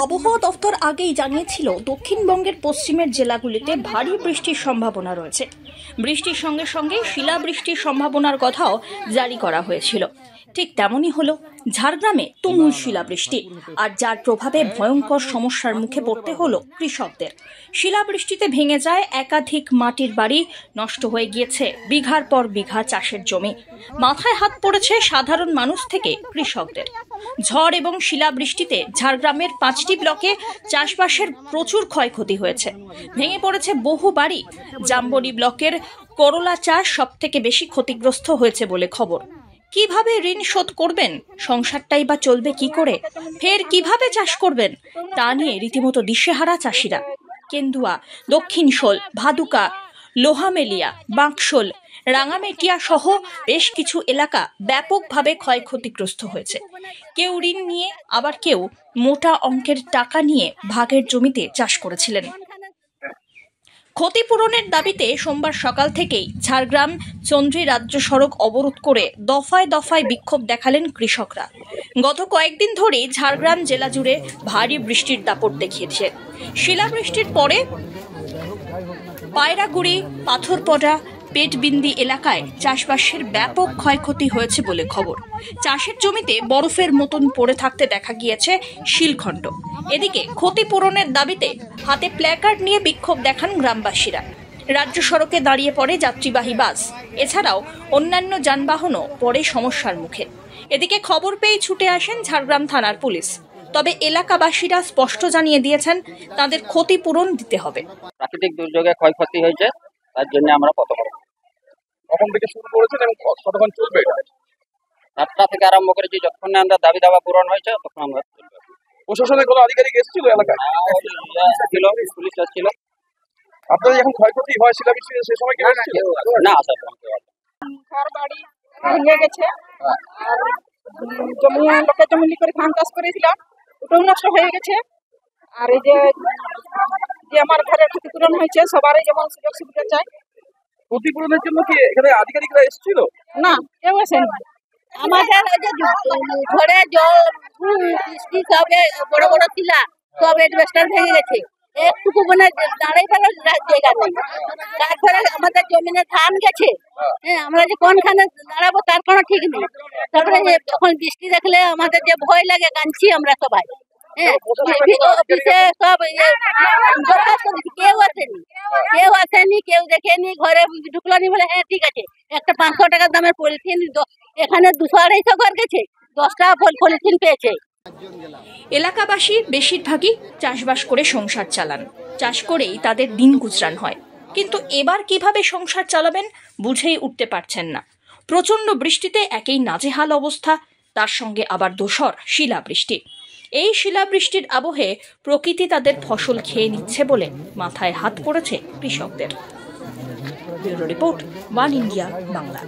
আবহাওয়া দফতর আগেই জানিয়েছিল দক্ষিণবঙ্গের পশ্চিমের জেলাগুলিতে ভারী বৃষ্টির সম্ভাবনা রয়েছে। বৃষ্টির সঙ্গে সঙ্গে শিলাবৃষ্টির সম্ভাবনার কথাও জারি করা হয়েছিল। ঠিক তেমনই হলো ঝাড়গ্রামে তুমুল শিলাবৃষ্টি, আর যার প্রভাবে ভয়ঙ্কর সমস্যার মুখে পড়তে হলো কৃষকদের। শিলাবৃষ্টিতে ভেঙে যায় একাধিক মাটির বাড়ি, নষ্ট হয়ে গিয়েছে বিঘার পর বিঘা চাষের জমি। মাথায় হাত পড়েছে সাধারণ মানুষ থেকে কৃষকদের। ঝড় এবং শিলাবৃষ্টিতে ঝাড়গ্রামের 5টি ব্লকে চাষবাসের প্রচুর ক্ষয়ক্ষতি হয়েছে। ভেঙে পড়েছে বহু বাড়ি। জাম্বনি ব্লকের করলা চাষ সবথেকে বেশি ক্ষতিগ্রস্ত হয়েছে বলে খবর। কিভাবে ঋণ শোধ করবেন, সংসারটাই বা চলবে কি করে, ফের কিভাবে চাষ করবেন, তা নিয়ে রীতিমতো দিশেহারা চাষিরা। কেন্দুয়া, দক্ষিণশোল, ভাদুকা, লোহামেলিয়া, বাঁকশোল, রাঙামেটিয়া সহ বেশ কিছু এলাকা ব্যাপকভাবে ক্ষয়ক্ষতিগ্রস্ত হয়েছে। কেউ ঋণ নিয়ে, আবার কেউ মোটা অঙ্কের টাকা নিয়ে ভাগের জমিতে চাষ করেছিলেন। ক্ষতিপূরণের দাবিতে সোমবার সকাল থেকেই ঝাড়গ্রাম চন্দ্রী রাজ্য সড়ক অবরোধ করে দফায় দফায় বিক্ষোভ দেখালেন কৃষকরা। গত কয়েকদিন ধরেই ঝাড়গ্রাম জেলা জুড়ে ভারী বৃষ্টির দাপট দেখিয়েছে। শিলাবৃষ্টির পরে পায়রাগুড়ি, পাথরপড়া, পেটবিন্দি এলাকায় চাষবাসের ব্যাপক ক্ষয়ক্ষতি হয়েছে বলে খবর। চাষের জমিতে বরফের মতন পড়ে থাকতে দেখা গিয়েছে শিলখণ্ড। এদিকে ক্ষতিপূরণের দাবিতে হাতে প্ল্যাকার্ড নিয়ে বিক্ষোভ দেখান গ্রামবাসীরা। রাজ্য সড়কে দাঁড়িয়ে পড়ে যাত্রীবাহী বাস, এছাড়াও অন্যান্য যানবাহনও পড়ে সমস্যার মুখে। এদিকে খবর পেয়ে ছুটে আসেন ঝাড়গ্রাম থানার পুলিশ। তবে এলাকাবাসীরা স্পষ্ট জানিয়ে দিয়েছেন তাদের ক্ষতিপূরণ দিতে হবে। প্রাকৃতিক দুর্যোগে ক্ষয়ক্ষতি হয়েছে, তার জন্য আমরা কখন থেকে শুরু করেছেন এবং কতক্ষণ চলবে? 7টা থেকে আরম্ভ করেছি, যতক্ষণ না আমরা দাবি দাবা পূরণ হয়েছে তখন আমরা চলবে। প্রশাসনের কোনো আধিকারিক এসেছিল এলাকায়? পুলিশ এসেছিল। আপনাদের যখন ক্ষয়ক্ষতি হয় শিলাবৃষ্টি, সে সময় কেউ এসেছিল? না, আসার ঘর বাড়ি ভেঙে গেছে, আর জমি লোকের জমি করে ধান চাষ করেছিলাম, ওটাও নষ্ট হয়ে গেছে। আর এই যে আমার ঘরের ক্ষতিপূরণ হয়েছে, সবারই যেমন সুযোগ সুবিধা চাই। ক্ষতিপূরণের জন্য কি এখানে আধিকারিকরা এসেছিল? না, কেউ আসেনি। আমাদের ঘরে জল বৃষ্টি সবে বড় বড় ছিল, সব এডভেস্টার ভেঙে গেছে, একটুকু মানে দাঁড়াইবার জায়গা নেই। তারপরে আমাদের জমিনে ধান গেছে, আমরা যে কোনখানে দাঁড়াবো তার কোনো ঠিক নেই। তারপরে যখন বৃষ্টি দেখলে আমাদের যে ভয় লাগে, কাঁদছি আমরা সবাই। অফিসে সব কেউ আসেনি, কেউ দেখেনি, ঘরে ঢুকলানি বলে হ্যাঁ ঠিক আছে, একটা 500 টাকার দামের পলিথিন এখানে 200-250 ঘর গেছে, 10টা পলিথিন পেয়েছে। এলাকাবাসী বেশিরভাগই চাষবাস করে সংসার চালান। চাষ করেই তাদের দিন গুজরান হয়। কিন্তু এবার কিভাবে সংসার চালাবেন বুঝেই উঠতে পারছেন না। প্রচন্ড বৃষ্টিতে একেই নাজেহাল অবস্থা, তার সঙ্গে আবার দোসর শিলাবৃষ্টি। এই শিলাবৃষ্টির আবহে প্রকৃতি তাদের ফসল খেয়ে নিচ্ছে বলে মাথায় হাত পড়েছে কৃষকদের। Bureau report, one India Bangla.